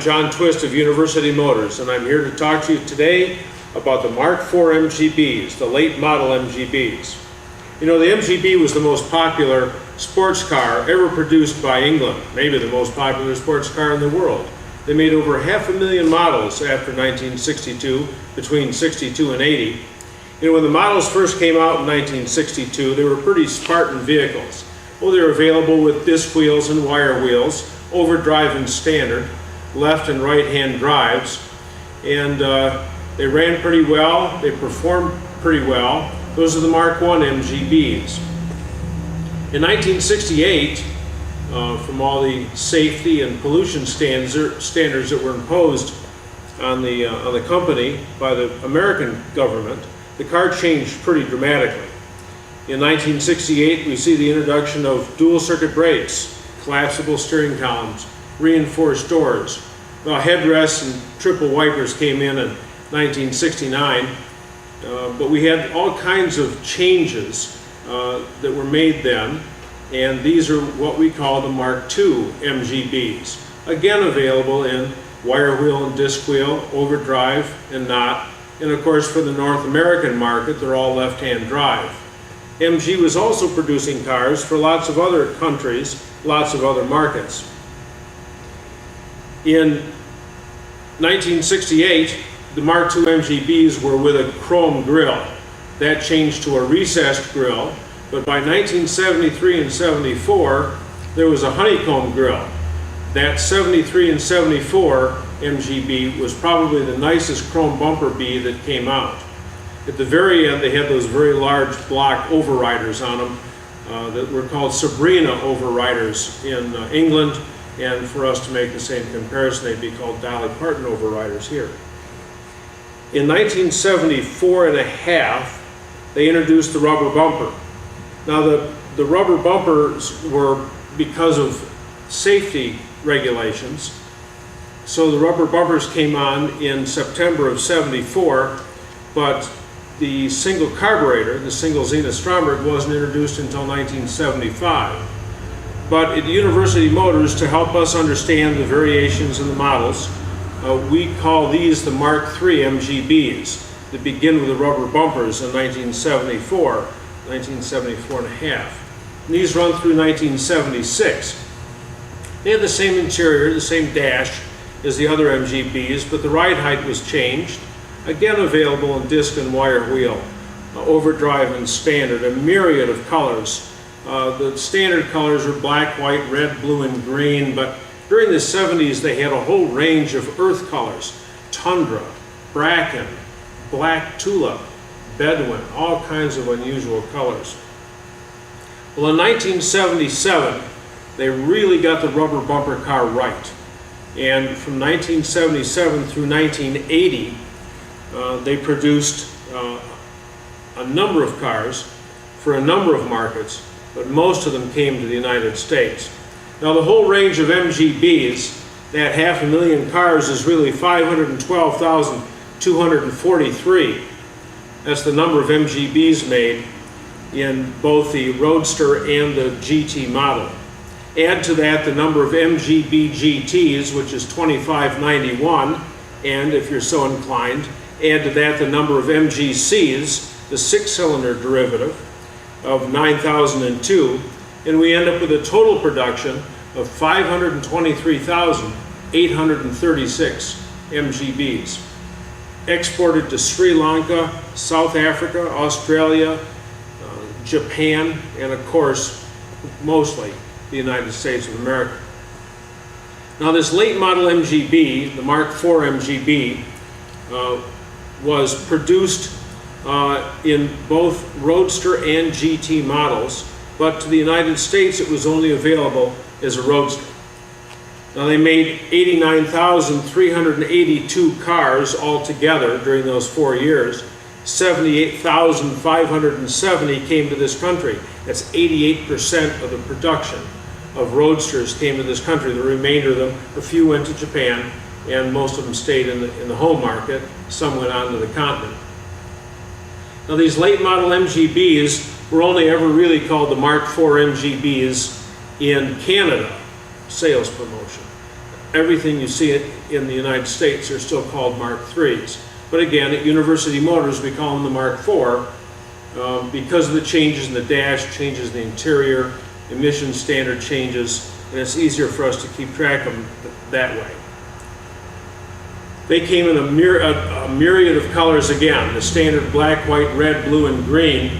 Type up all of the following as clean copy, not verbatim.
John Twist of University Motors, and I'm here to talk to you today about the Mark IV MGBs, the late model MGBs. You know, the MGB was the most popular sports car ever produced by England, maybe the most popular sports car in the world. They made over 500,000 models after 1962, between 62 and 80. You know, when the models first came out in 1962, they were pretty Spartan vehicles. Well, they were available with disc wheels and wire wheels, overdrive and standard, left and right hand drives, and they ran pretty well, they performed pretty well. Those are the Mark I MGBs. In 1968, from all the safety and pollution standards that were imposed on the company by the American government, the car changed pretty dramatically. In 1968, we see the introduction of dual circuit brakes, collapsible steering columns, reinforced doors. Well, headrests and triple wipers came in 1969, but we had all kinds of changes that were made then, and these are what we call the Mark II MGBs. Again, available in wire wheel and disc wheel, overdrive and not, and of course for the North American market, they're all left-hand drive. MG was also producing cars for lots of other countries, lots of other markets. In 1968, the Mark II MGBs were with a chrome grille. That changed to a recessed grille, but by 1973 and 74, there was a honeycomb grille. That 73 and 74 MGB was probably the nicest chrome bumper B that came out. At the very end, they had those very large block overriders on them that were called Sabrina overriders in England, and for us to make the same comparison, they'd be called Dolly Parton overriders here. In 1974 and a half, they introduced the rubber bumper. Now the rubber bumpers were because of safety regulations, so the rubber bumpers came on in September of 74, but the single carburetor, the single Zenith Stromberg, wasn't introduced until 1975. But at University Motors, to help us understand the variations in the models, we call these the Mark III MGBs that begin with the rubber bumpers in 1974 and a half. And these run through 1976. They had the same interior, the same dash as the other MGBs, but the ride height was changed. Again, available in disc and wire wheel, overdrive and standard, a myriad of colors. The standard colors are black, white, red, blue, and green, but during the 70s they had a whole range of earth colors: tundra, bracken, black tulip, bedouin, all kinds of unusual colors. Well, in 1977, they really got the rubber bumper car right. And from 1977 through 1980, they produced a number of cars for a number of markets, but most of them came to the United States. Now the whole range of MGBs, that 500,000 cars, is really 512,243. That's the number of MGBs made in both the Roadster and the GT model. Add to that the number of MGB GTs, which is 2,591, and if you're so inclined, add to that the number of MGCs, the six-cylinder derivative, of 9,002, and we end up with a total production of 523,836 MGBs. Exported to Sri Lanka, South Africa, Australia, Japan, and of course, mostly the United States of America. Now this late model MGB, the Mark IV MGB, was produced in both Roadster and GT models, but to the United States it was only available as a Roadster. Now they made 89,382 cars altogether during those 4 years. 78,570 came to this country. That's 88% of the production of Roadsters came to this country. The remainder of them, a few went to Japan, and most of them stayed in the home market. Some went on to the continent. Now these late model MGBs were only ever really called the Mark IV MGBs in Canada, sales promotion. everything you see in the United States are still called Mark IIIs. But again, at University Motors, we call them the Mark IV because of the changes in the dash, changes in the interior, emission standard changes, and it's easier for us to keep track of them that way. They came in a myriad of colors again, the standard black, white, red, blue, and green.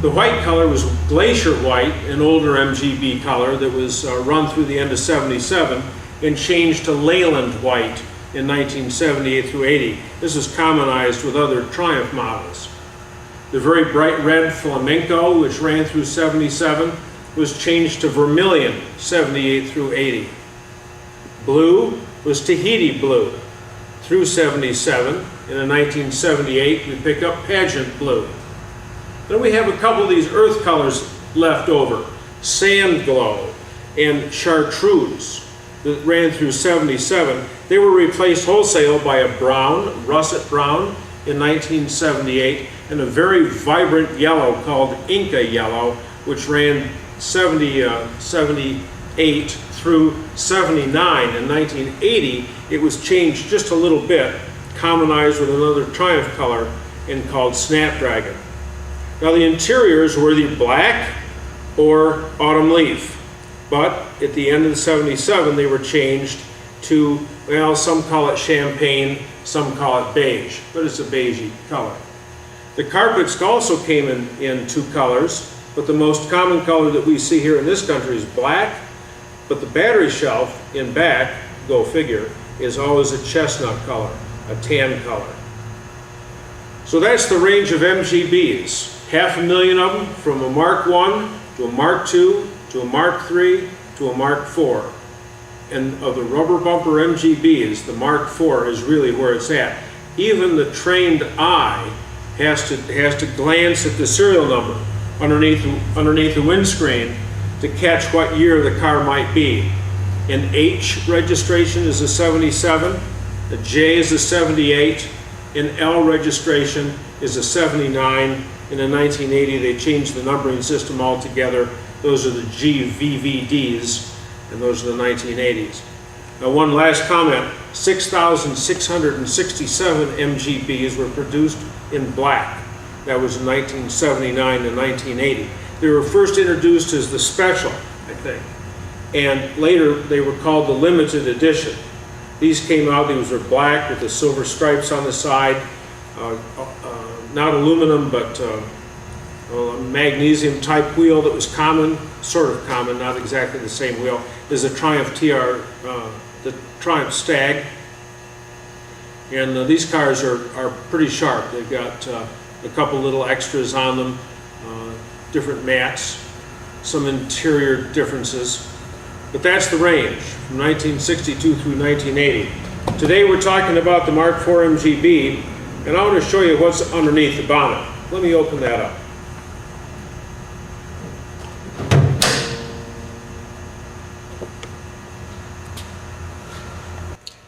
The white color was glacier white, an older MGB color that was run through the end of '77 and changed to Leyland white in 1978 through 80. This was commonized with other Triumph models. The very bright red flamenco, which ran through '77, was changed to vermilion 78 through 80. Blue was Tahiti blue through '77. And in 1978, we pick up pageant blue. Then we have a couple of these earth colors left over, sand glow and chartreuse, that ran through '77. They were replaced wholesale by a brown, russet brown, in 1978, and a very vibrant yellow called Inca yellow, which ran 78 through '79. In 1980, it was changed just a little bit, commonized with another Triumph color and called Snapdragon. Now the interiors were either black or autumn leaf, but at the end of '77 they were changed to, well, some call it champagne, some call it beige, but it's a beigey color. The carpets also came in two colors, but the most common color that we see here in this country is black, but the battery shelf in back, go figure, is always a chestnut color, a tan color. So that's the range of MGBs. 500,000 of them, from a Mark I to a Mark II to a Mark III to a Mark IV. And of the rubber bumper MGBs, the Mark IV is really where it's at. Even the trained eye has to glance at the serial number underneath the windscreen to catch what year the car might be. An H registration is a '77, a J is a '78, an L registration is a '79. And in 1980, they changed the numbering system altogether. Those are the GVVDs, and those are the 1980s. Now, one last comment. 6,667 MGBs were produced in black. That was in 1979 and 1980. They were first introduced as the Special, I think. And later, they were called the Limited Edition. These came out, these were black with the silver stripes on the side. Not aluminum, but a magnesium type wheel that was common, sort of common, not exactly the same wheel, is a Triumph TR, the Triumph Stag. And these cars are pretty sharp. They've got a couple little extras on them, different mats, some interior differences. But that's the range, from 1962 through 1980. Today we're talking about the Mark IV MGB, and I want to show you what's underneath the bonnet. Let me open that up.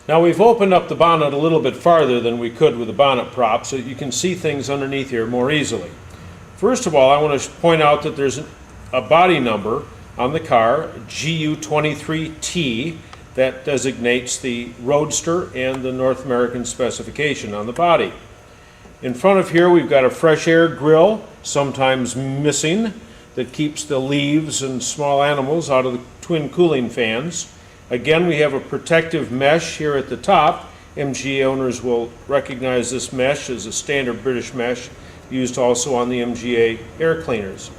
Now we've opened up the bonnet a little bit farther than we could with the bonnet prop, so you can see things underneath here more easily. First of all, I want to point out that there's a body number on the car, GU23T, that designates the Roadster and the North American specification on the body. In front of here we've got a fresh air grill, sometimes missing, that keeps the leaves and small animals out of the twin cooling fans. Again, we have a protective mesh here at the top. MGA owners will recognize this mesh as a standard British mesh used also on the MGA air cleaners.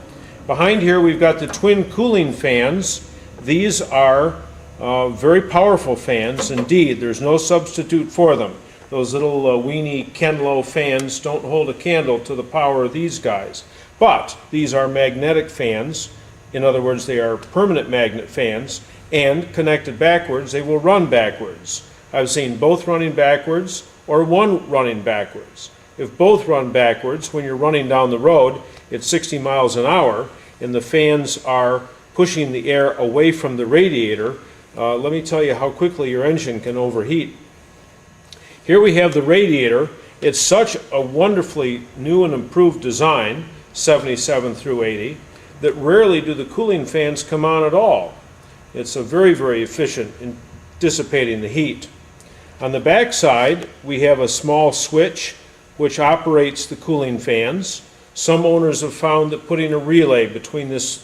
Behind here we've got the twin cooling fans. These are very powerful fans indeed. There's no substitute for them. Those little weenie Kenlow fans don't hold a candle to the power of these guys. But these are magnetic fans. In other words, they are permanent magnet fans, and connected backwards, they will run backwards. I've seen both running backwards or one running backwards. If both run backwards, when you're running down the road at 60 miles an hour and the fans are pushing the air away from the radiator, let me tell you how quickly your engine can overheat. Here we have the radiator. It's such a wonderfully new and improved design, 77 through 80, that rarely do the cooling fans come on at all. It's a very, very efficient dissipating the heat. On the back side, we have a small switch which operates the cooling fans. Some owners have found that putting a relay between this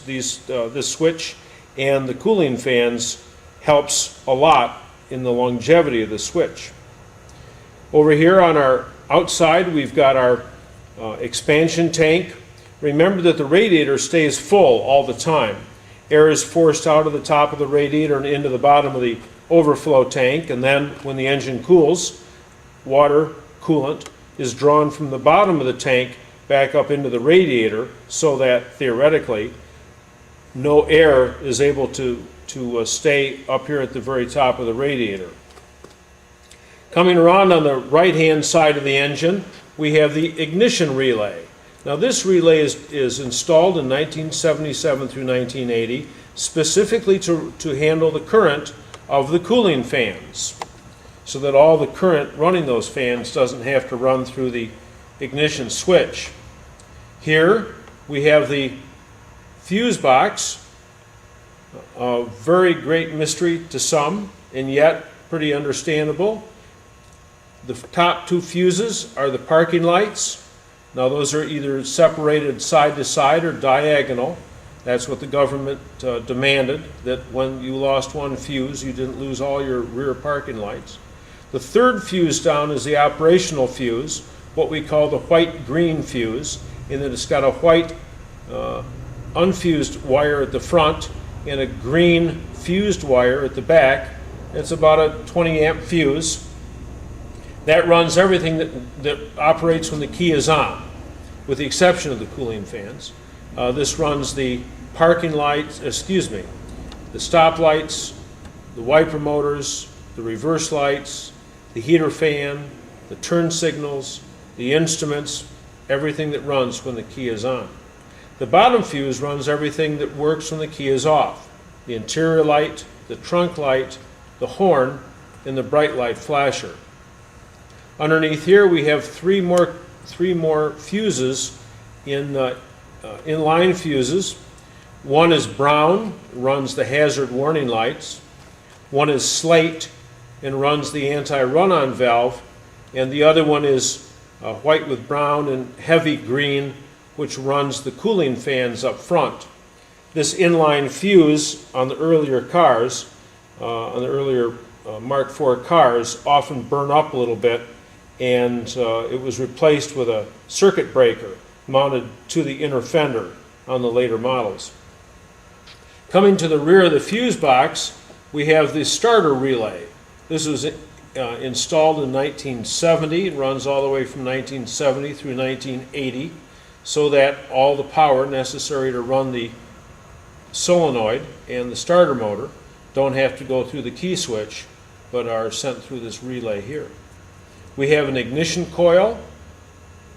switch and the cooling fans helps a lot in the longevity of the switch. Over here on our outside, we've got our expansion tank. Remember that the radiator stays full all the time. Air is forced out of the top of the radiator and into the bottom of the overflow tank, and then when the engine cools, water, coolant, is drawn from the bottom of the tank back up into the radiator, so that theoretically no air is able to stay up here at the very top of the radiator. Coming around on the right-hand side of the engine, we have the ignition relay. Now this relay is installed in 1977 through 1980 specifically to handle the current of the cooling fans, so that all the current running those fans doesn't have to run through the ignition switch. Here we have the fuse box, a very great mystery to some, and yet pretty understandable. The top two fuses are the parking lights. Now those are either separated side to side or diagonal. That's what the government demanded, that when you lost one fuse, you didn't lose all your rear parking lights. The third fuse down is the operational fuse, what we call the white-green fuse, in that it's got a white unfused wire at the front and a green fused wire at the back. It's about a 20 amp fuse. That runs everything that operates when the key is on, with the exception of the cooling fans. This runs the parking lights, the stop lights, the wiper motors, the reverse lights, the heater fan, the turn signals, the instruments, everything that runs when the key is on. The bottom fuse runs everything that works when the key is off: the interior light, the trunk light, the horn, and the bright light flasher. Underneath here we have three more fuses inline fuses. One is brown, runs the hazard warning lights. One is slate and runs the anti-run-on valve, and the other one is white with brown and heavy green, which runs the cooling fans up front. This inline fuse on the earlier cars, on the earlier Mark IV cars, often burn up a little bit, and it was replaced with a circuit breaker mounted to the inner fender on the later models. Coming to the rear of the fuse box, we have the starter relay. This was installed in 1970. It runs all the way from 1970 through 1980, so that all the power necessary to run the solenoid and the starter motor don't have to go through the key switch, but are sent through this relay here. We have an ignition coil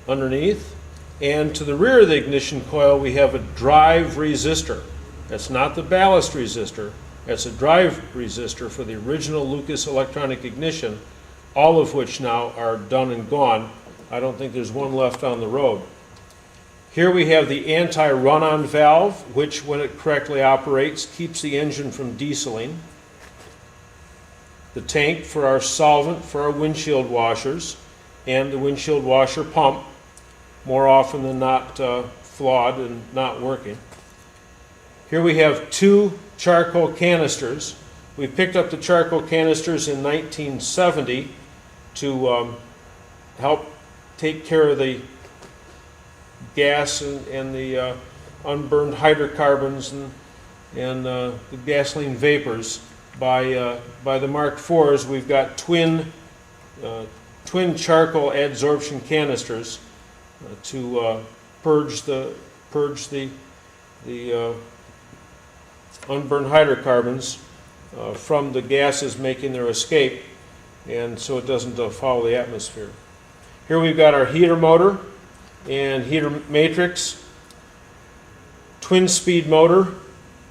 underneath, and to the rear of the ignition coil we have a drive resistor. That's not the ballast resistor, that's a drive resistor for the original Lucas electronic ignition, all of which now are done and gone. I don't think there's one left on the road. Here we have the anti-run-on valve, which when it correctly operates keeps the engine from dieseling. The tank for our solvent for our windshield washers, and the windshield washer pump, more often than not flawed and not working. Here we have two charcoal canisters. We picked up the charcoal canisters in 1970 to help take care of the gas and the unburned hydrocarbons and the gasoline vapors. By the Mark IVs, we've got twin charcoal adsorption canisters to purge the unburned hydrocarbons from the gases making their escape, and so it doesn't foul the atmosphere. Here we've got our heater motor and heater matrix, twin speed motor.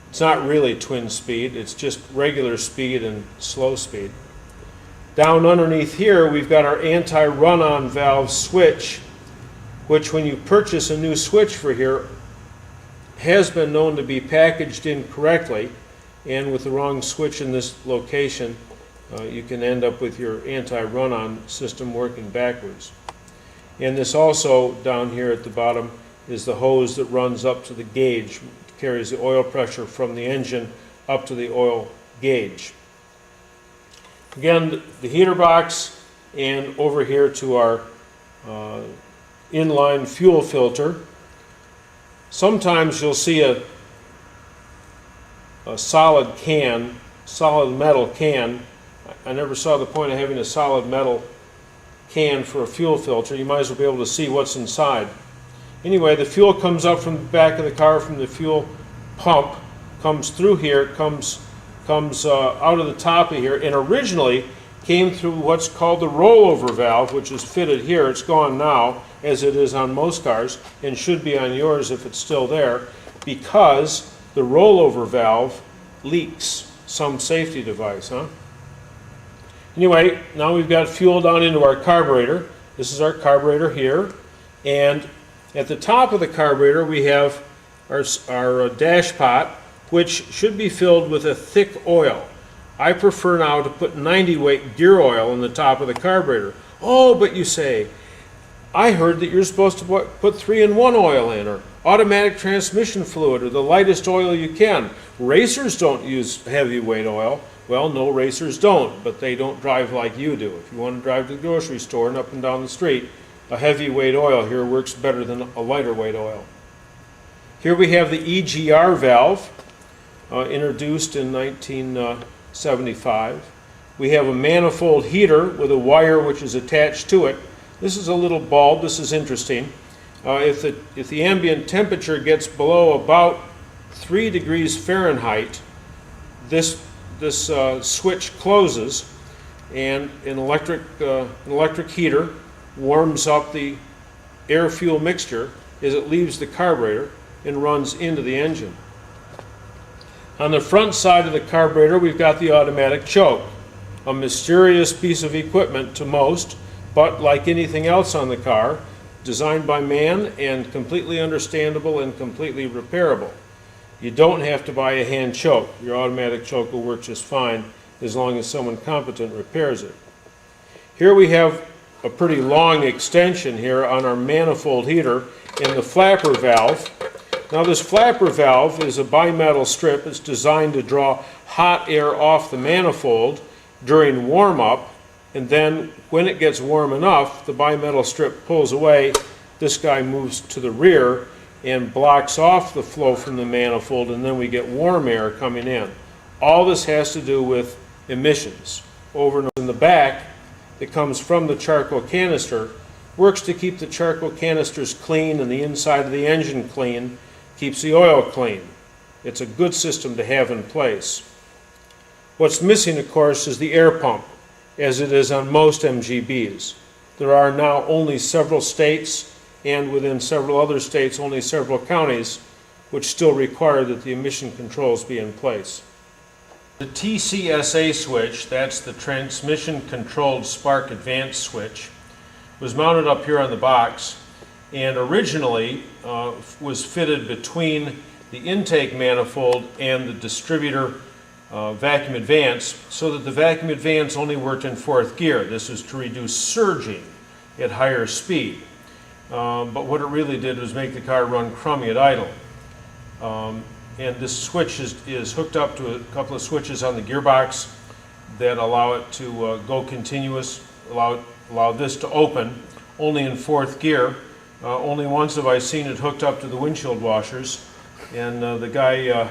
It's not really twin speed, it's just regular speed and slow speed. Down underneath here we've got our anti-run-on valve switch, which when you purchase a new switch for here has been known to be packaged incorrectly, and with the wrong switch in this location you can end up with your anti-run-on system working backwards. And this also, down here at the bottom, is the hose that runs up to the gauge, carries the oil pressure from the engine up to the oil gauge. Again, the heater box, and over here to our inline fuel filter. Sometimes you'll see a solid metal can. I never saw the point of having a solid metal can for a fuel filter. You might as well be able to see what's inside. Anyway, the fuel comes up from the back of the car from the fuel pump, comes through here, comes out of the top of here, and originally came through what's called the rollover valve, which is fitted here. It's gone now, as it is on most cars, and should be on yours if it's still there, because the rollover valve leaks. Some safety device, huh? Anyway, now we've got fuel down into our carburetor. This is our carburetor here, and at the top of the carburetor we have our dash pot, which should be filled with a thick oil. I prefer now to put 90 weight gear oil in the top of the carburetor. Oh, but you say, I heard that you're supposed to put 3-in-1 oil in, or automatic transmission fluid, or the lightest oil you can. Racers don't use heavyweight oil. Well, no, racers don't, but they don't drive like you do. If you want to drive to the grocery store and up and down the street, a heavyweight oil here works better than a lighter weight oil. Here we have the EGR valve, introduced in 1975. We have a manifold heater with a wire which is attached to it. This is a little bulb. This is interesting. If the ambient temperature gets below about 3 degrees Fahrenheit, this switch closes, and an electric heater warms up the air-fuel mixture as it leaves the carburetor and runs into the engine. On the front side of the carburetor, we've got the automatic choke, a mysterious piece of equipment to most, but like anything else on the car, designed by man and completely understandable and completely repairable. You don't have to buy a hand choke. Your automatic choke will work just fine as long as someone competent repairs it. Here we have a pretty long extension here on our manifold heater in the flapper valve. Now this flapper valve is a bimetal strip. It's designed to draw hot air off the manifold during warm-up, and then when it gets warm enough, the bimetal strip pulls away. This guy moves to the rear and blocks off the flow from the manifold, and then we get warm air coming in. All this has to do with emissions. Over in the back, that comes from the charcoal canister, works to keep the charcoal canisters clean and the inside of the engine clean, keeps the oil clean. It's a good system to have in place. What's missing, of course, is the air pump, as it is on most MGBs. There are now only several states, and within several other states, only several counties, which still require that the emission controls be in place. The TCSA switch, that's the Transmission Controlled Spark Advance switch, was mounted up here on the box, and originally was fitted between the intake manifold and the distributor vacuum advance, so that the vacuum advance only worked in 4th gear. This was to reduce surging at higher speed. But what it really did was make the car run crummy at idle. And this switch is hooked up to a couple of switches on the gearbox that allow it to go continuous, allow this to open only in 4th gear. Only once have I seen it hooked up to the windshield washers, and the guy,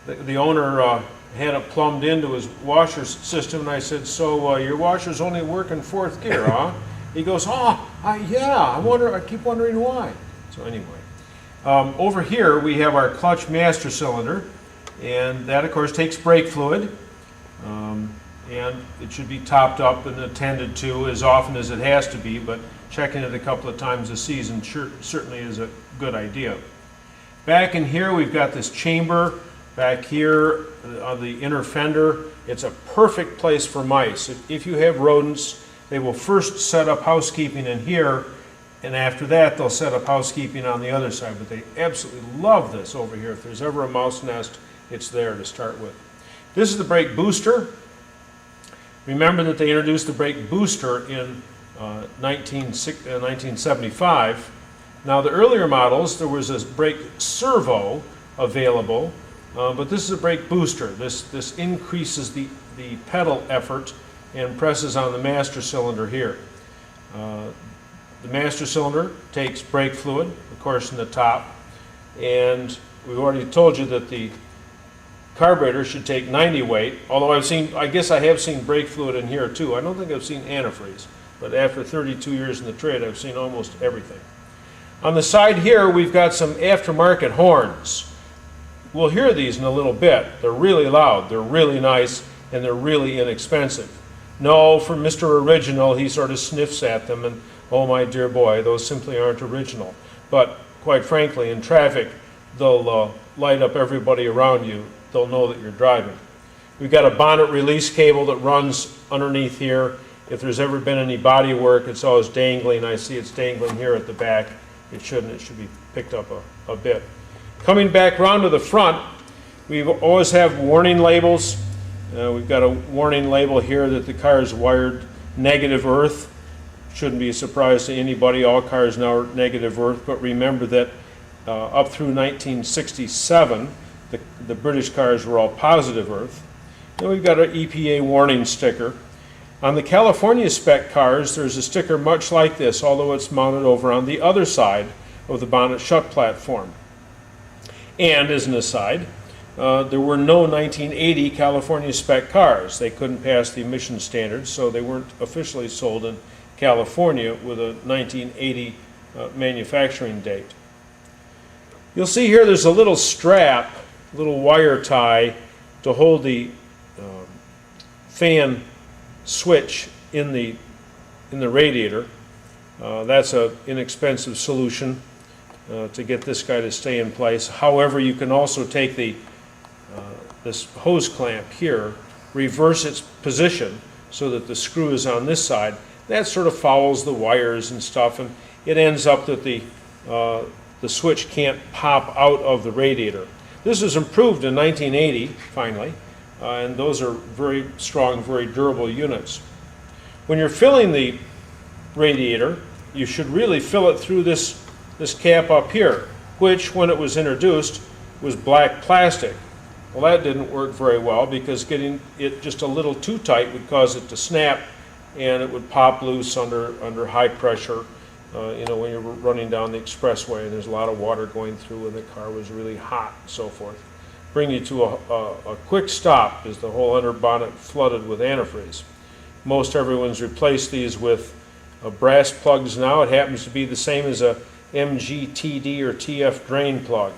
the owner, had it plumbed into his washer system, and I said, so your washers only work in 4th gear, huh? He goes, yeah, I keep wondering why. So anyway, over here we have our clutch master cylinder, and that of course takes brake fluid, and it should be topped up and attended to as often as it has to be, but checking it a couple of times a season certainly is a good idea. Back in here we've got this chamber back here on the inner fender. It's a perfect place for mice. If you have rodents, they will first set up housekeeping in here, and after that they'll set up housekeeping on the other side, but they absolutely love this over here. If there's ever a mouse nest, it's there to start with. This is the brake booster. Remember that they introduced the brake booster in 1975. Now the earlier models, there was a brake servo available, but this is a brake booster. This increases the pedal effort and presses on the master cylinder here. The master cylinder takes brake fluid, of course, in the top, and we've already told you that the carburetor should take 90 weight, although I guess I have seen brake fluid in here too. I don't think I've seen antifreeze, but after 32 years in the trade, I've seen almost everything. On the side here, we've got some aftermarket horns. We'll hear these in a little bit. They're really loud, they're really nice, and they're really inexpensive. No, for Mr. Original, he sort of sniffs at them, and oh my dear boy, those simply aren't original. But quite frankly, in traffic, they'll light up everybody around you. They'll know that you're driving. We've got a bonnet release cable that runs underneath here. If there's ever been any body work, it's always dangling. I see it's dangling here at the back. It shouldn't. It should be picked up a bit. Coming back around to the front, we always have warning labels. We've got a warning label here that the car is wired negative earth. Shouldn't be a surprise to anybody. All cars now are negative earth, but remember that up through 1967, the British cars were all positive earth. Then we've got an EPA warning sticker. On the California spec cars, there's a sticker much like this, although it's mounted over on the other side of the bonnet shut platform. And as an aside, there were no 1980 California spec cars. They couldn't pass the emission standards, so they weren't officially sold in California with a 1980 manufacturing date. You'll see here there's a little strap, little wire tie to hold the fan switch in the radiator. That's an inexpensive solution to get this guy to stay in place. However, you can also take this hose clamp here, reverse its position so that the screw is on this side. That sort of fouls the wires and stuff, and it ends up that the switch can't pop out of the radiator. This was improved in 1980, finally, and those are very strong, very durable units. When you're filling the radiator, you should really fill it through this cap up here, which, when it was introduced, was black plastic. Well, that didn't work very well because getting it just a little too tight would cause it to snap, and it would pop loose under high pressure. When you're running down the expressway and there's a lot of water going through and the car was really hot and so forth. Bring you to a quick stop as the whole under bonnet flooded with antifreeze. Most everyone's replaced these with brass plugs now. It happens to be the same as a MGTD or TF drain plug,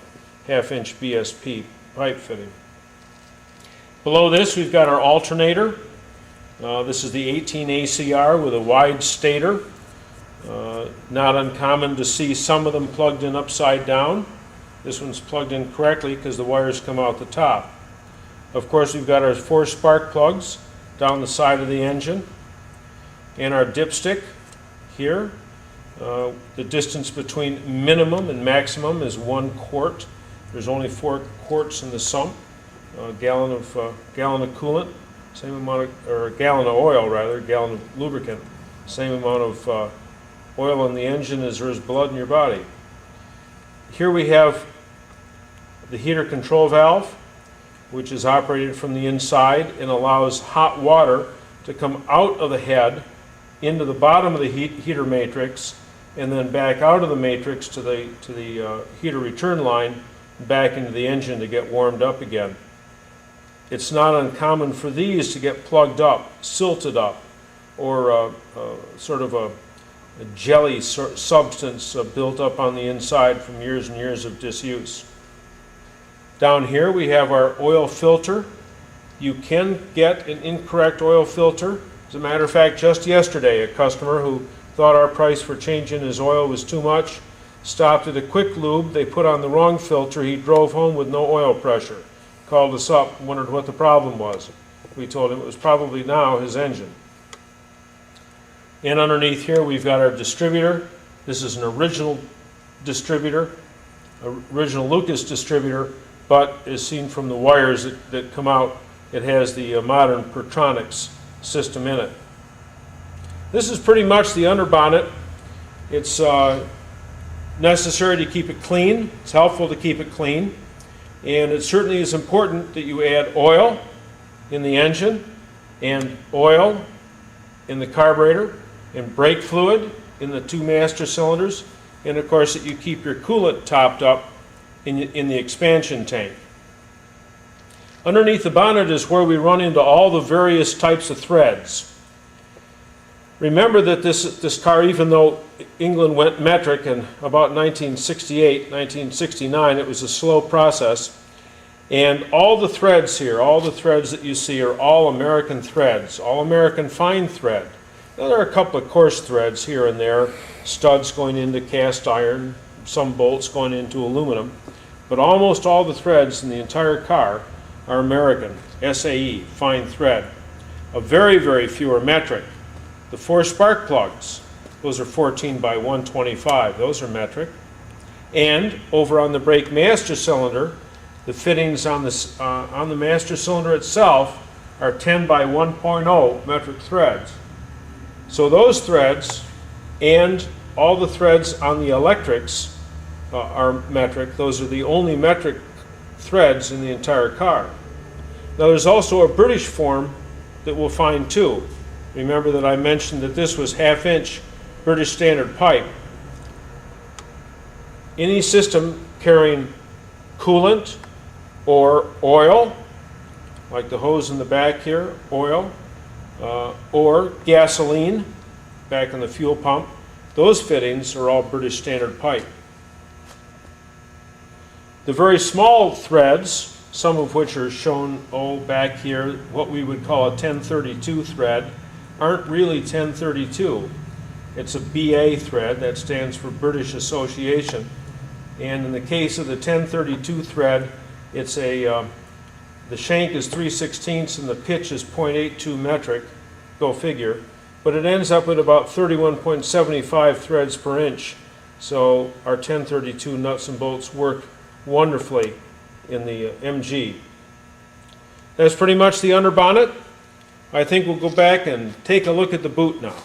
half-inch BSP pipe fitting. Below this we've got our alternator. This is the 18 ACR with a wide stator. Not uncommon to see some of them plugged in upside down. This one's plugged in correctly because the wires come out the top. Of course, we've got our 4 spark plugs down the side of the engine, and our dipstick here. The distance between minimum and maximum is 1 quart. There's only 4 quarts in the sump. A gallon of coolant, same amount of, or a gallon of oil rather, a gallon of lubricant, same amount of oil in the engine as there is blood in your body. Here we have the heater control valve, which is operated from the inside and allows hot water to come out of the head into the bottom of the heater matrix and then back out of the matrix to the heater return line, back into the engine to get warmed up again. It's not uncommon for these to get plugged up, silted up, or sort of a jelly substance built up on the inside from years and years of disuse. Down here we have our oil filter. You can get an incorrect oil filter. As a matter of fact, just yesterday a customer who thought our price for changing his oil was too much stopped at a Quick Lube. They put on the wrong filter. He drove home with no oil pressure. Called us up and wondered what the problem was. We told him it was probably now his engine. And underneath here we've got our distributor. This is an original distributor, original Lucas distributor, but as seen from the wires that come out, it has the modern Pertronics system in it. This is pretty much the underbonnet. It's necessary to keep it clean. It's helpful to keep it clean. And it certainly is important that you add oil in the engine and oil in the carburetor and brake fluid in the two master cylinders, and of course that you keep your coolant topped up in the expansion tank. Underneath the bonnet is where we run into all the various types of threads. Remember that this car, even though England went metric in about 1968, 1969, it was a slow process. And all the threads here, all the threads that you see are all American threads, all American fine thread. Now there are a couple of coarse threads here and there, studs going into cast iron, some bolts going into aluminum, but almost all the threads in the entire car are American, SAE, fine thread. A very, very few are metric. The 4 spark plugs, those are 14 by 125, those are metric. And over on the brake master cylinder, the fittings on the master cylinder itself are 10 by 1.0 metric threads. So those threads and all the threads on the electrics are metric. Those are the only metric threads in the entire car. Now there's also a British form that we'll find too. Remember that I mentioned that this was 1/2 inch British standard pipe. Any system carrying coolant or oil, like the hose in the back here, oil, or gasoline back in the fuel pump, those fittings are all British standard pipe. The very small threads, some of which are shown back here, what we would call a 1032 thread, aren't really 1032. It's a BA thread, that stands for British Association. And in the case of the 1032 thread, it's the shank is 3/16 and the pitch is 0.82 metric, go figure, but it ends up at about 31.75 threads per inch. So our 1032 nuts and bolts work wonderfully in the MG. That's pretty much the underbonnet. I think we'll go back and take a look at the boot now.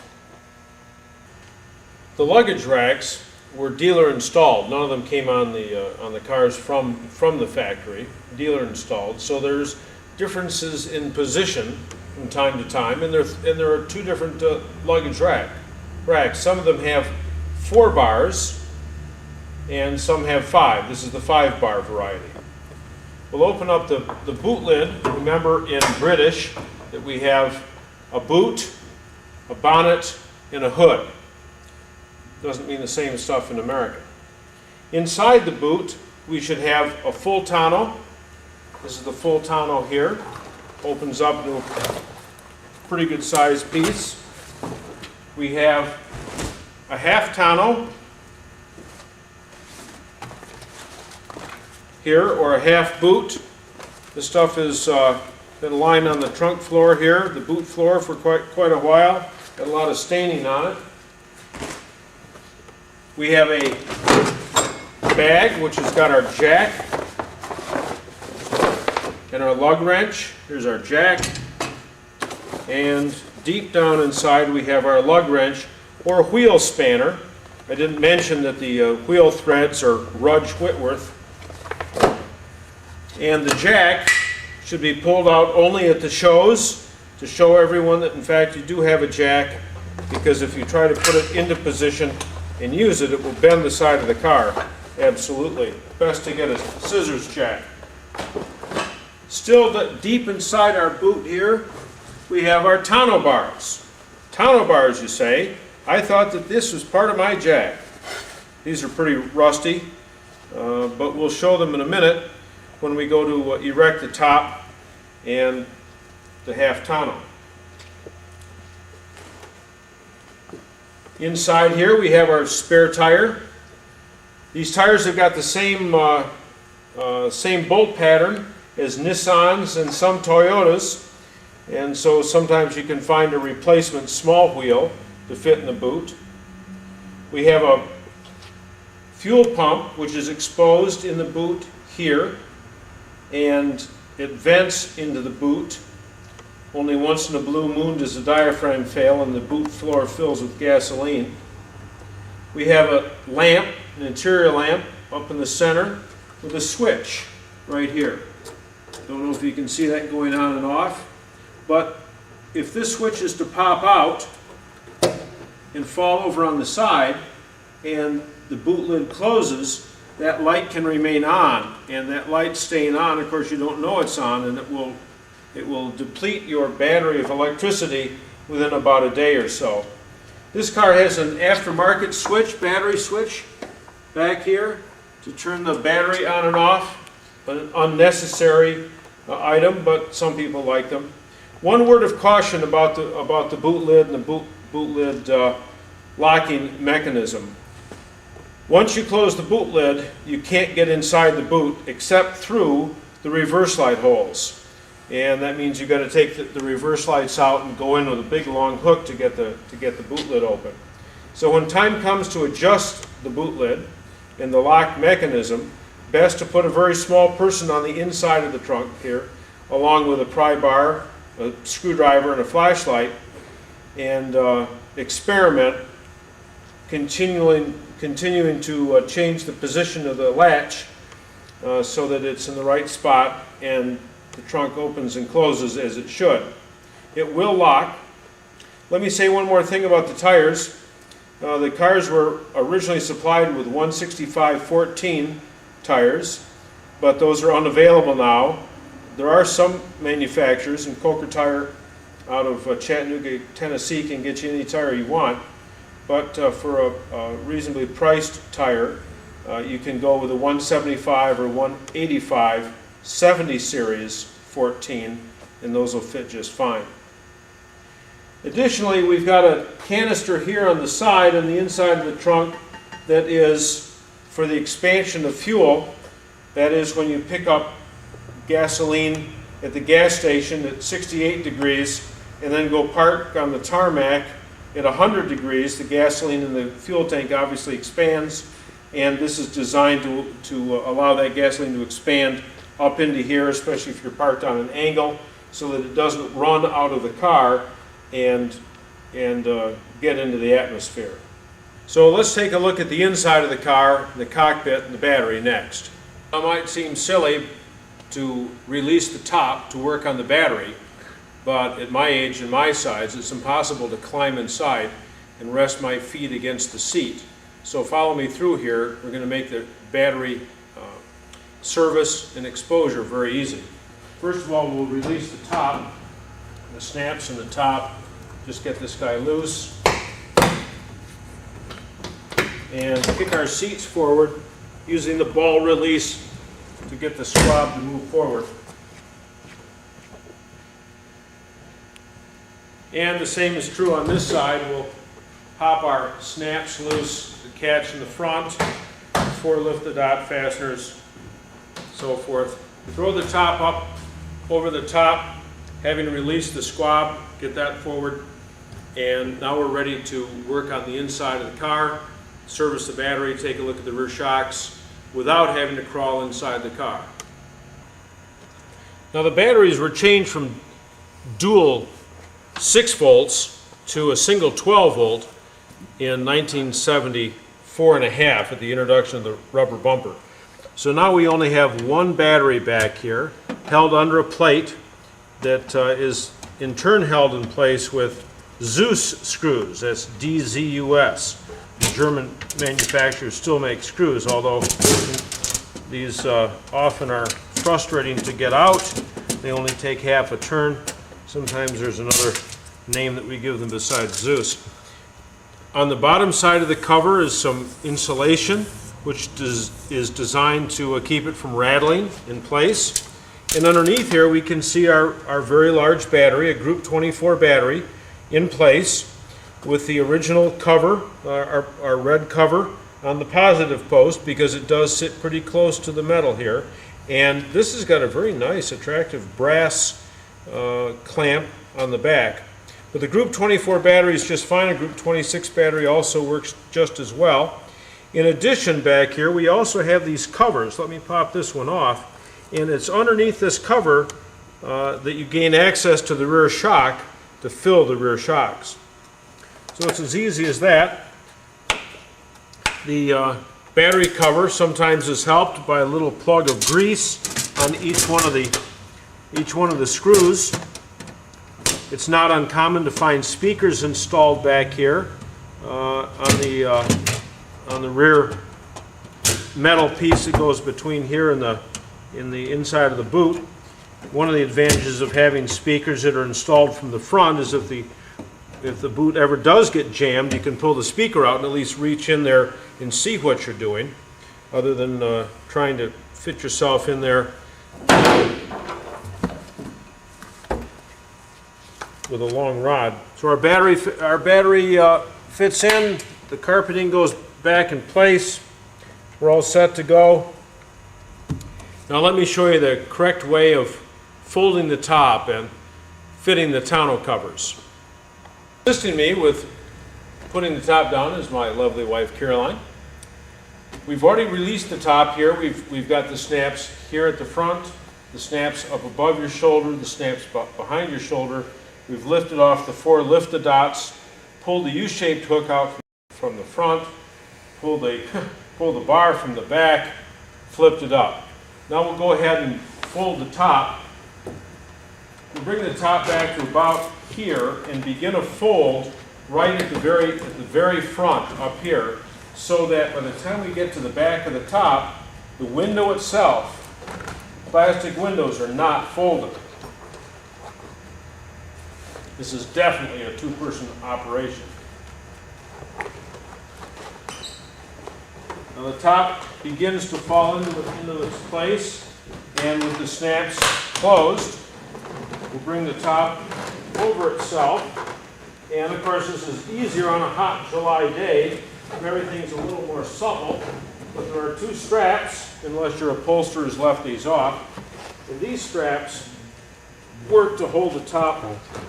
The luggage racks were dealer installed. None of them came on the cars from the factory, dealer installed. So there's differences in position from time to time, and there are two different luggage racks. Some of them have 4 bars, and some have 5. This is the 5-bar variety. We'll open up the boot lid. Remember in British that we have a boot, a bonnet, and a hood. Doesn't mean the same stuff in America. Inside the boot, we should have a full tonneau. This is the full tonneau here. Opens up into a pretty good sized piece. We have a half tonneau here, or a half boot. This stuff has been lying on the trunk floor here, the boot floor, for quite a while. Got a lot of staining on it. We have a bag which has got our jack and our lug wrench. Here's our jack, and deep down inside we have our lug wrench or wheel spanner. I didn't mention that the wheel threads are Rudge Whitworth, and the jack should be pulled out only at the shows to show everyone that in fact you do have a jack, because if you try to put it into position and use it, it will bend the side of the car. Absolutely. Best to get a scissors jack. Still deep inside our boot here, we have our tonneau bars. Tonneau bars, you say? I thought that this was part of my jack. These are pretty rusty, but we'll show them in a minute when we go to erect the top and the half tonneau. Inside here we have our spare tire. These tires have got the same bolt pattern as Nissans and some Toyotas, and so sometimes you can find a replacement small wheel to fit in the boot. We have a fuel pump which is exposed in the boot here, and it vents into the boot Only once in a blue moon does the diaphragm fail and the boot floor fills with gasoline. We have a lamp, an interior lamp, up in the center with a switch right here. Don't know if you can see that going on and off, but if this switch is to pop out and fall over on the side and the boot lid closes, that light can remain on, and that light staying on, of course you don't know it's on, and it will deplete your battery of electricity within about a day or so. This car has an aftermarket switch, battery switch, back here to turn the battery on and off. An unnecessary item, but some people like them. One word of caution about the boot lid and the boot lid locking mechanism. Once you close the boot lid, you can't get inside the boot except through the reverse light holes. And that means you've got to take the reverse lights out and go in with a big long hook to get the boot lid open. So when time comes to adjust the boot lid and the lock mechanism, best to put a very small person on the inside of the trunk here, along with a pry bar, a screwdriver, and a flashlight, and experiment, continuing to change the position of the latch so that it's in the right spot and the trunk opens and closes as it should. It will lock. Let me say one more thing about the tires. The cars were originally supplied with 165/14 tires, but those are unavailable now. There are some manufacturers, and Coker Tire out of Chattanooga, Tennessee can get you any tire you want, but for a reasonably priced tire, you can go with a 175 or 185 70 series 14, and those will fit just fine. Additionally, we've got a canister here on the side, on the inside of the trunk, that is for the expansion of fuel. That is when you pick up gasoline at the gas station at 68 degrees and then go park on the tarmac at 100 degrees, the gasoline in the fuel tank obviously expands, and this is designed to allow that gasoline to expand up into here, especially if you're parked on an angle, so that it doesn't run out of the car and get into the atmosphere. So let's take a look at the inside of the car, the cockpit, and the battery next. It might seem silly to release the top to work on the battery, but at my age and my size, it's impossible to climb inside and rest my feet against the seat. So follow me through here. We're going to make the battery service and exposure very easy. First of all, we'll release the top, the snaps in the top. Just get this guy loose and kick our seats forward using the ball release to get the squab to move forward. And the same is true on this side. We'll pop our snaps loose, the catch in the front, 4 lifted dot fasteners, so forth. Throw the top up over the top, having released the squab, get that forward, and now we're ready to work on the inside of the car, service the battery, take a look at the rear shocks without having to crawl inside the car. Now the batteries were changed from dual 6 volts to a single 12 volt in 1974 and a half at the introduction of the rubber bumper. So now we only have one battery back here held under a plate that is in turn held in place with Zeus screws. That's D-Z-U-S. The German manufacturers still make screws, although these often are frustrating to get out. They only take half a turn. Sometimes there's another name that we give them besides Zeus. On the bottom side of the cover is some insulation, which is designed to keep it from rattling in place. And underneath here we can see our very large battery, a Group 24 battery, in place with the original cover, our red cover, on the positive post, because it does sit pretty close to the metal here. And this has got a very nice, attractive brass clamp on the back. But the Group 24 battery is just fine. A Group 26 battery also works just as well. In addition, back here we also have these covers. Let me pop this one off. And it's underneath this cover that you gain access to the rear shock to fill the rear shocks. So it's as easy as that. The battery cover sometimes is helped by a little plug of grease on each one of the screws. It's not uncommon to find speakers installed back here on the rear metal piece that goes between here and the inside of the boot. One of the advantages of having speakers that are installed from the front is if the boot ever does get jammed, you can pull the speaker out and at least reach in there and see what you're doing, other than trying to fit yourself in there with a long rod. So our battery fits in, the carpeting goes back in place, we're all set to go. Now let me show you the correct way of folding the top and fitting the tonneau covers. Assisting me with putting the top down is my lovely wife Caroline. We've already released the top here. We've got the snaps here at the front, the snaps up above your shoulder, the snaps behind your shoulder. We've lifted off the 4 lift dots, pulled the U-shaped hook out from the front, pulled the bar from the back, flipped it up. Now we'll go ahead and fold the top. We'll bring the top back to about here and begin a fold right at the very front up here, so that by the time we get to the back of the top, the window itself, plastic windows, are not folded. This is definitely a 2-person operation. Now the top begins to fall into its place, and with the snaps closed, we'll bring the top over itself. And of course this is easier on a hot July day. Everything's a little more supple, but there are 2 straps, unless your upholsterer has left these off. And these straps work to hold the top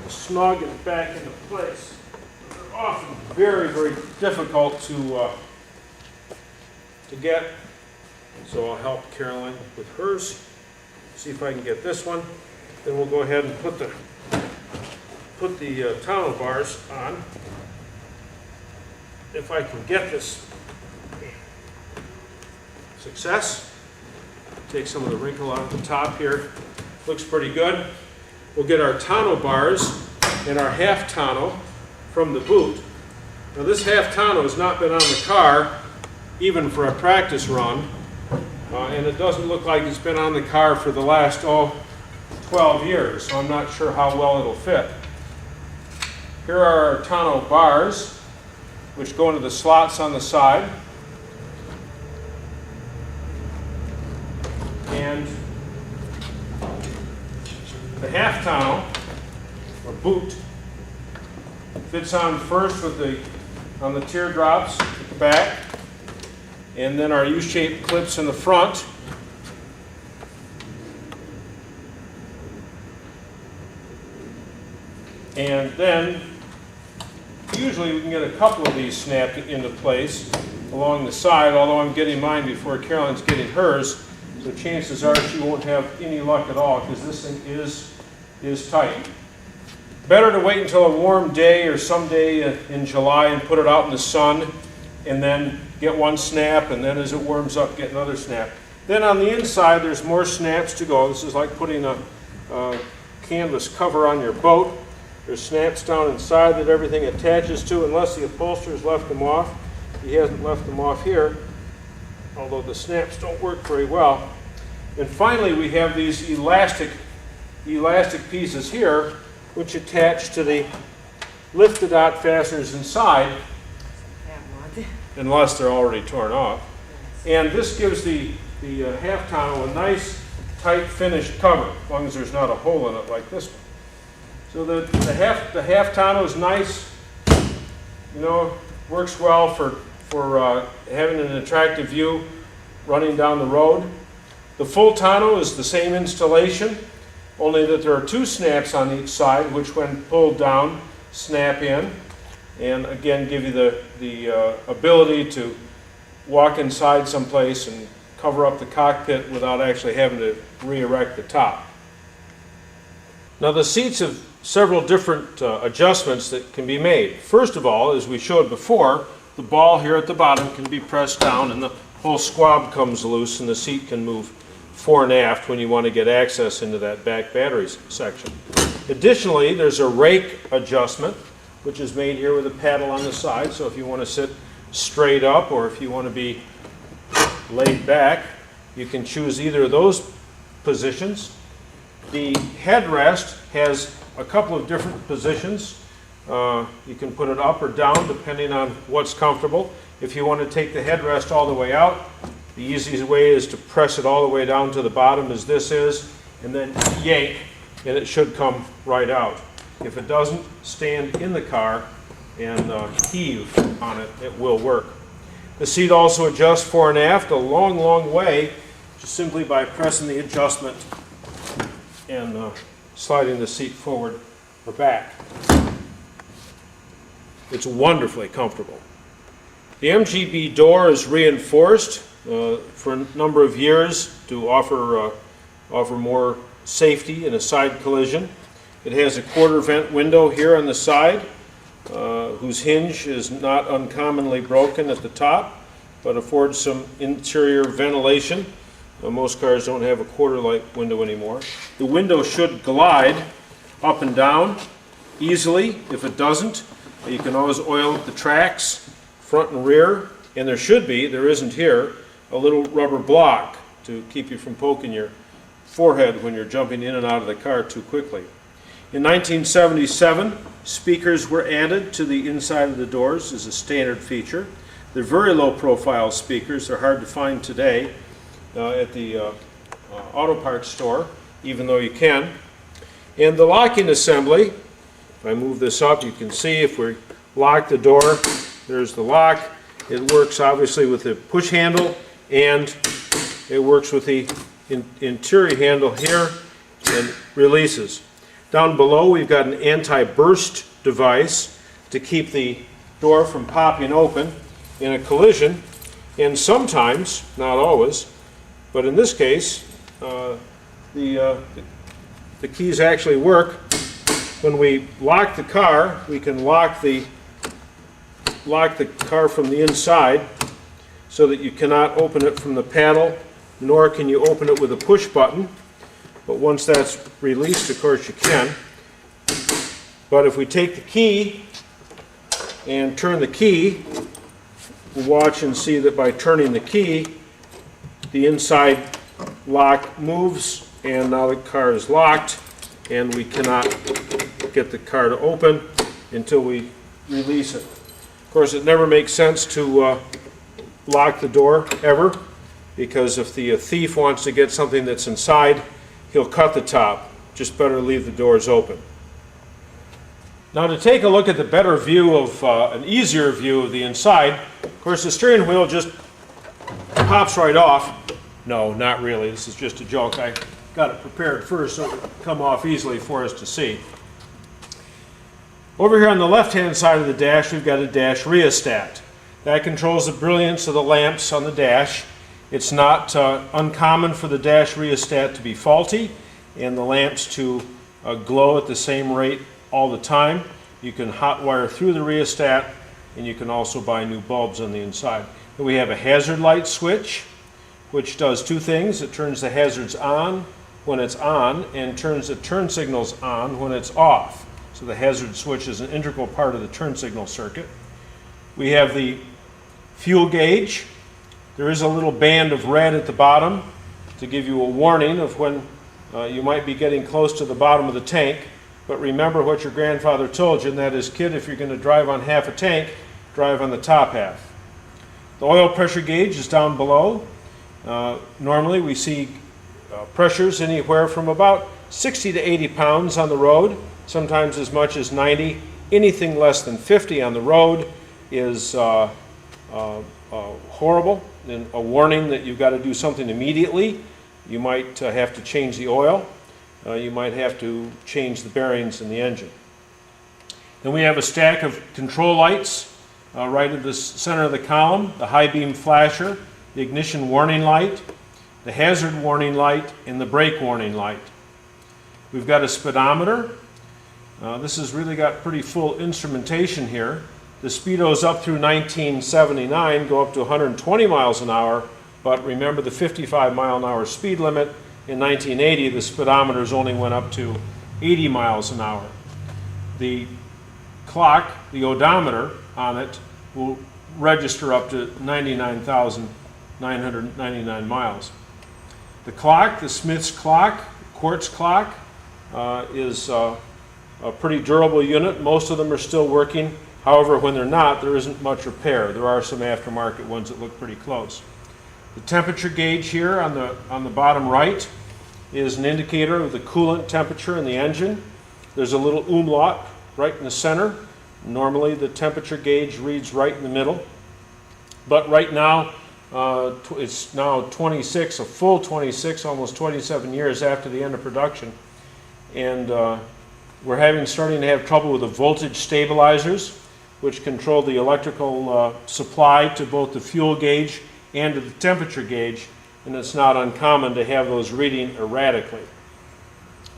snug and back into place. They're often very, very difficult to get. So I'll help Caroline with hers. See if I can get this one. Then we'll go ahead and put the tonneau bars on. If I can get this. Success. Take some of the wrinkle out of the top here. Looks pretty good. We'll get our tonneau bars and our half tonneau from the boot. Now this half tonneau has not been on the car even for a practice run, and it doesn't look like it's been on the car for the last 12 years, so I'm not sure how well it'll fit. Here are our tonneau bars, which go into the slots on the side. And the half tonneau, or boot, fits on first on the teardrops at the back, and then our U-shaped clips in the front. And then usually we can get a couple of these snapped into place along the side, although I'm getting mine before Caroline's getting hers, so chances are she won't have any luck at all, because this thing is tight. Better to wait until a warm day or some day in July and put it out in the sun, and then get one snap, and then as it warms up, get another snap. Then on the inside, there's more snaps to go. This is like putting a canvas cover on your boat. There's snaps down inside that everything attaches to, unless the upholsterer's left them off. He hasn't left them off here, although the snaps don't work very well. And finally, we have these elastic pieces here, which attach to the lift-to-dot fasteners inside, unless they're already torn off. And this gives the half tonneau a nice, tight, finished cover, as long as there's not a hole in it like this one. So the half tonneau is nice, works well for having an attractive view running down the road. The full tonneau is the same installation, only that there are 2 snaps on each side, which when pulled down, snap in, and again give you the ability to walk inside someplace and cover up the cockpit without actually having to re-erect the top. Now the seats have several different adjustments that can be made. First of all, as we showed before, the ball here at the bottom can be pressed down and the whole squab comes loose and the seat can move fore and aft when you want to get access into that back battery section. Additionally, there's a rake adjustment, which is made here with a paddle on the side, so if you want to sit straight up or if you want to be laid back, you can choose either of those positions. The headrest has a couple of different positions. You can put it up or down depending on what's comfortable. If you want to take the headrest all the way out, the easiest way is to press it all the way down to the bottom as this is, and then yank, and it should come right out. If it doesn't, stand in the car and heave on it, it will work. The seat also adjusts fore and aft a long, long way, just simply by pressing the adjustment and sliding the seat forward or back. It's wonderfully comfortable. The MGB door is reinforced for a number of years to offer more safety in a side collision. It has a quarter vent window here on the side, whose hinge is not uncommonly broken at the top, but affords some interior ventilation. Most cars don't have a quarter light window anymore. The window should glide up and down easily. If it doesn't, you can always oil the tracks, front and rear, and there isn't here, a little rubber block to keep you from poking your forehead when you're jumping in and out of the car too quickly. In 1977, speakers were added to the inside of the doors as a standard feature. They're very low profile speakers. They're hard to find today at the auto parts store, even though you can. And the locking assembly, if I move this up, you can see if we lock the door, there's the lock. It works obviously with the push handle, and it works with the interior handle here and releases. Down below we've got an anti-burst device to keep the door from popping open in a collision, and sometimes, not always, but in this case, the keys actually work. When we lock the car, we can lock the car from the inside so that you cannot open it from the paddle, nor can you open it with a push button. But once that's released, of course, you can. But if we take the key and turn the key, we'll watch and see that by turning the key, the inside lock moves, and now the car is locked, and we cannot get the car to open until we release it. Of course, it never makes sense to lock the door, ever, because if the thief wants to get something that's inside, he'll cut the top. Just better leave the doors open. Now to take a look at the better view of, an easier view of the inside, of course the steering wheel just pops right off. No, not really, this is just a joke. I got it prepared first so it would come off easily for us to see. Over here on the left-hand side of the dash, we've got a dash rheostat. That controls the brilliance of the lamps on the dash. It's not uncommon for the dash rheostat to be faulty and the lamps to glow at the same rate all the time. You can hot wire through the rheostat, and you can also buy new bulbs on the inside. Then we have a hazard light switch, which does two things. It turns the hazards on when it's on and turns the turn signals on when it's off. So the hazard switch is an integral part of the turn signal circuit. We have the fuel gauge. There is a little band of red at the bottom to give you a warning of when you might be getting close to the bottom of the tank. But remember what your grandfather told you, and that is, kid, if you're going to drive on half a tank, drive on the top half. The oil pressure gauge is down below. Normally we see pressures anywhere from about 60 to 80 pounds on the road, sometimes as much as 90. Anything less than 50 on the road is horrible and a warning that you've got to do something immediately. You might have to change the oil. You might have to change the bearings in the engine. Then we have a stack of control lights right at the center of the column, the high beam flasher, the ignition warning light, the hazard warning light, and the brake warning light. We've got a speedometer. This has really got pretty full instrumentation here. The speedos up through 1979 go up to 120 miles an hour, but remember the 55 mile an hour speed limit. In 1980, the speedometers only went up to 80 miles an hour. The clock, the odometer on it, will register up to 99,999 miles. The clock, the Smith's clock, quartz clock, is a pretty durable unit. Most of them are still working. However, when they're not, there isn't much repair. There are some aftermarket ones that look pretty close. The temperature gauge here on the bottom right is an indicator of the coolant temperature in the engine. There's a little umlaut right in the center. Normally the temperature gauge reads right in the middle. But right now, it's now 26, a full 26, almost 27 years after the end of production. And we're starting to have trouble with the voltage stabilizers, which control the electrical supply to both the fuel gauge and to the temperature gauge, and it's not uncommon to have those reading erratically.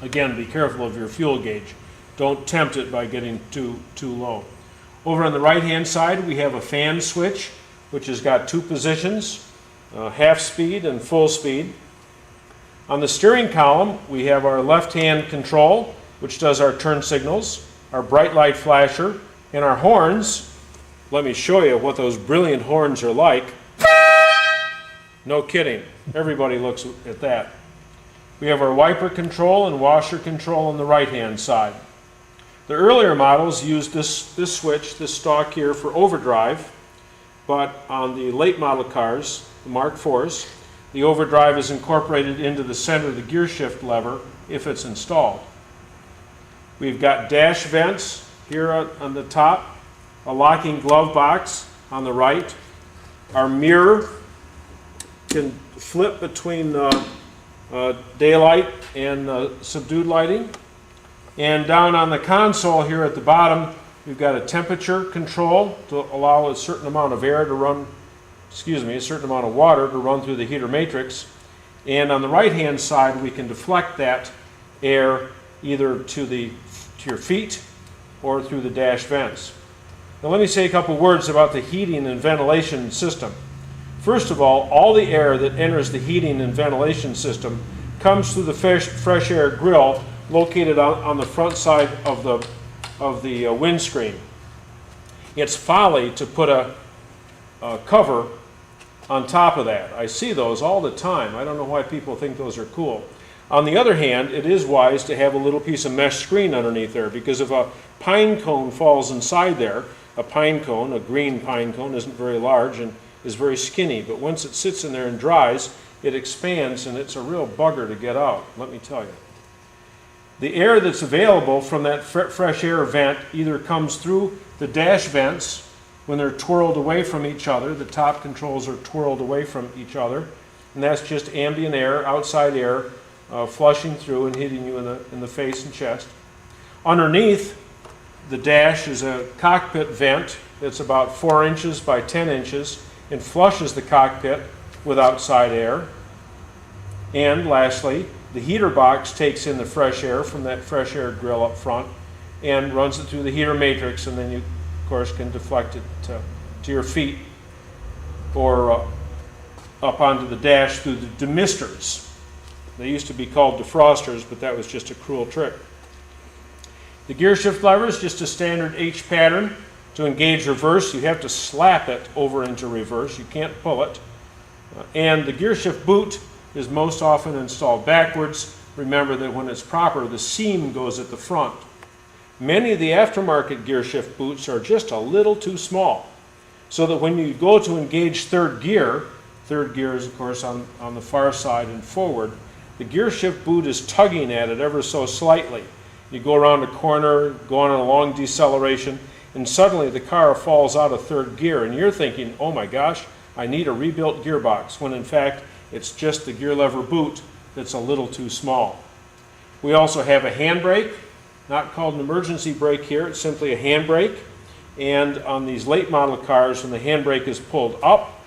Again, be careful of your fuel gauge. Don't tempt it by getting too low. Over on the right-hand side, we have a fan switch, which has got two positions, half speed and full speed. On the steering column, we have our left-hand control, which does our turn signals, our bright light flasher, and our horns. Let me show you what those brilliant horns are like. No kidding. Everybody looks at that. We have our wiper control and washer control on the right-hand side. The earlier models used this switch, this stalk here, for overdrive, but on the late model cars, the Mark IVs, the overdrive is incorporated into the center of the gear shift lever if it's installed. We've got dash vents here on the top, a locking glove box on the right. Our mirror can flip between daylight and subdued lighting. And down on the console here at the bottom, we've got a temperature control to allow a certain amount of air to run, a certain amount of water to run through the heater matrix. And on the right-hand side, we can deflect that air either to your feet or through the dash vents. Now let me say a couple words about the heating and ventilation system. First of all the air that enters the heating and ventilation system comes through the fresh air grill located on the front side of the windscreen. It's folly to put a cover on top of that. I see those all the time. I don't know why people think those are cool. On the other hand, it is wise to have a little piece of mesh screen underneath there, because if a pine cone falls inside there, a green pine cone, isn't very large and is very skinny, but once it sits in there and dries, it expands and it's a real bugger to get out, let me tell you. The air that's available from that fresh air vent either comes through the dash vents when they're twirled away from each other. The top controls are twirled away from each other, and that's just ambient air, outside air, flushing through and hitting you in the face and chest. Underneath the dash is a cockpit vent that's about 4 inches by 10 inches and flushes the cockpit with outside air. And lastly, the heater box takes in the fresh air from that fresh air grill up front and runs it through the heater matrix, and then you, of course, can deflect it to your feet or up onto the dash through the demisters. They used to be called defrosters, but that was just a cruel trick. The gear shift lever is just a standard H pattern. To engage reverse, you have to slap it over into reverse. You can't pull it. And the gear shift boot is most often installed backwards. Remember that when it's proper, the seam goes at the front. Many of the aftermarket gear shift boots are just a little too small, so that when you go to engage third gear is of course on the far side and forward, the gear shift boot is tugging at it ever so slightly. You go around a corner, go on a long deceleration, and suddenly the car falls out of third gear, and you're thinking, oh my gosh, I need a rebuilt gearbox, when in fact it's just the gear lever boot that's a little too small. We also have a handbrake, not called an emergency brake here, it's simply a handbrake. And on these late model cars, when the handbrake is pulled up,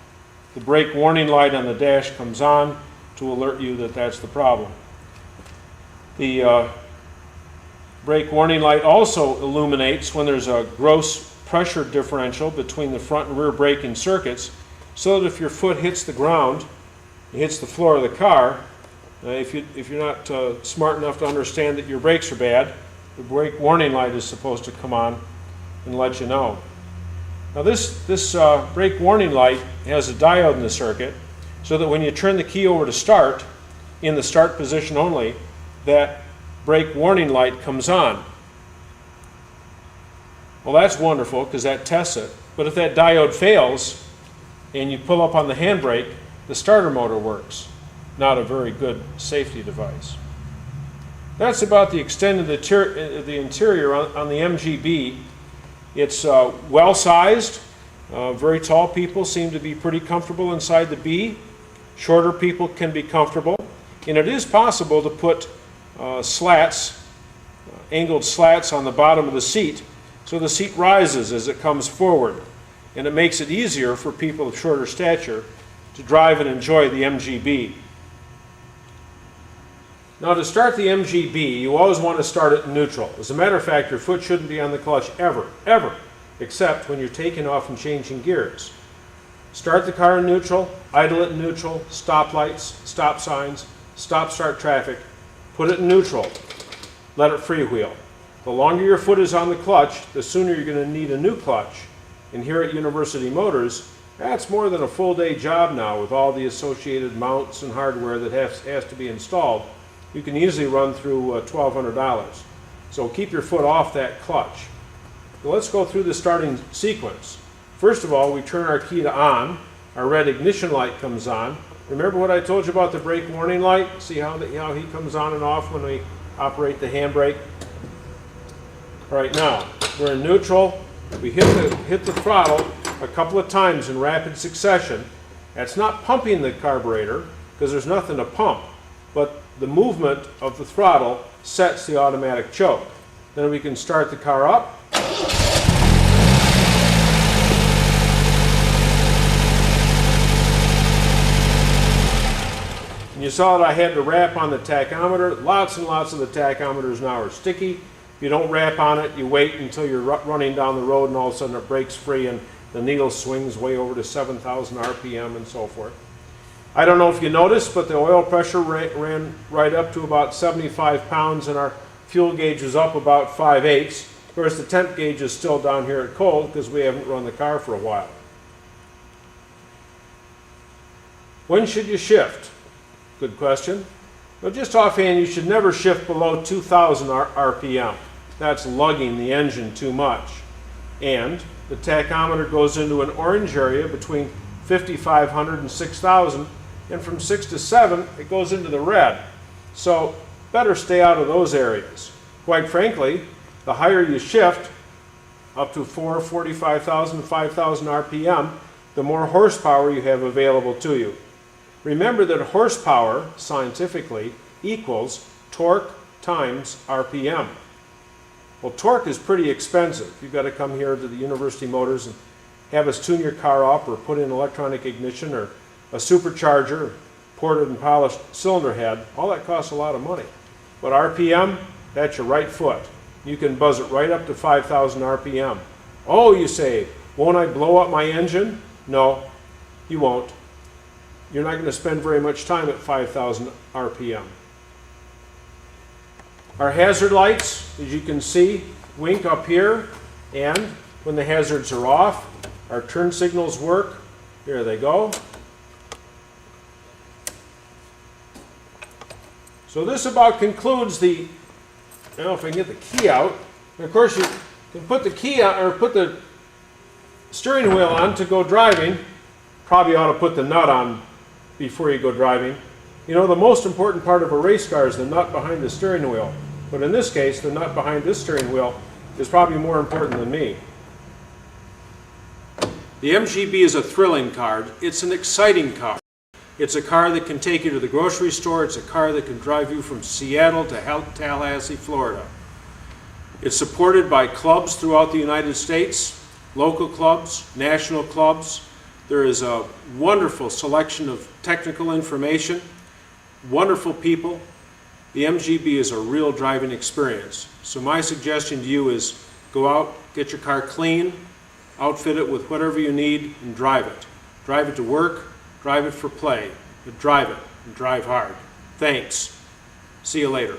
the brake warning light on the dash comes on to alert you that that's the problem. The brake warning light also illuminates when there's a gross pressure differential between the front and rear braking circuits, so that if your foot hits the ground, it hits the floor of the car, if you're not smart enough to understand that your brakes are bad, the brake warning light is supposed to come on and let you know. Now this brake warning light has a diode in the circuit, so that when you turn the key over to start, in the start position only, that brake warning light comes on. Well, that's wonderful because that tests it. But if that diode fails and you pull up on the handbrake, the starter motor works. Not a very good safety device. That's about the extent of the interior on the MGB. It's well sized. Very tall people seem to be pretty comfortable inside the B. Shorter people can be comfortable. And it is possible to put slats, angled slats on the bottom of the seat, so the seat rises as it comes forward. And it makes it easier for people of shorter stature to drive and enjoy the MGB. Now, to start the MGB, you always want to start it in neutral. As a matter of fact, your foot shouldn't be on the clutch ever, except when you're taking off and changing gears. Start the car in neutral, idle it in neutral, stop lights, stop signs, stop-start traffic, put it in neutral, let it freewheel. The longer your foot is on the clutch, the sooner you're going to need a new clutch. And here at University Motors, that's more than a full-day job now with all the associated mounts and hardware that has to be installed. You can easily run through $1,200. So keep your foot off that clutch. So let's go through the starting sequence. First of all, we turn our key to on. Our red ignition light comes on. Remember what I told you about the brake warning light? See how he comes on and off when we operate the handbrake? All right, now we're in neutral. We hit the throttle a couple of times in rapid succession. That's not pumping the carburetor because there's nothing to pump, but the movement of the throttle sets the automatic choke. Then we can start the car up. And you saw that I had to rap on the tachometer. Lots and lots of the tachometers now are sticky. If you don't rap on it, you wait until you're running down the road and all of a sudden it breaks free and the needle swings way over to 7,000 RPM and so forth. I don't know if you noticed, but the oil pressure ran right up to about 75 pounds and our fuel gauge was up about 5/8. Of course, the temp gauge is still down here at cold because we haven't run the car for a while. When should you shift? Good question. Well, just offhand, you should never shift below 2,000 RPM. That's lugging the engine too much. And the tachometer goes into an orange area between 5,500 and 6,000, and from 6 to 7, it goes into the red. So better stay out of those areas. Quite frankly, the higher you shift, up to 45,000, 5,000 RPM, the more horsepower you have available to you. Remember that horsepower, scientifically, equals torque times RPM. Well, torque is pretty expensive. You've got to come here to the University Motors and have us tune your car up or put in electronic ignition or a supercharger, ported and polished cylinder head. All that costs a lot of money. But RPM, that's your right foot. You can buzz it right up to 5,000 RPM. Oh, you say, won't I blow up my engine? No, you won't. You're not going to spend very much time at 5,000 RPM. Our hazard lights, as you can see, wink up here, and when the hazards are off, our turn signals work. Here they go. So this about concludes the, I don't know if I can get the key out. And of course, you can put the key on, or put the steering wheel on to go driving. Probably ought to put the nut on before you go driving. You know, the most important part of a race car is the nut behind the steering wheel. But in this case, the nut behind this steering wheel is probably more important than me. The MGB is a thrilling car. It's an exciting car. It's a car that can take you to the grocery store. It's a car that can drive you from Seattle to Tallahassee, Florida. It's supported by clubs throughout the United States, local clubs, national clubs. There is a wonderful selection of technical information, wonderful people, The MGB is a real driving experience. So my suggestion to you is go out, get your car clean, outfit it with whatever you need, and drive it. Drive it to work, drive it for play, but drive it and drive hard. Thanks. See you later.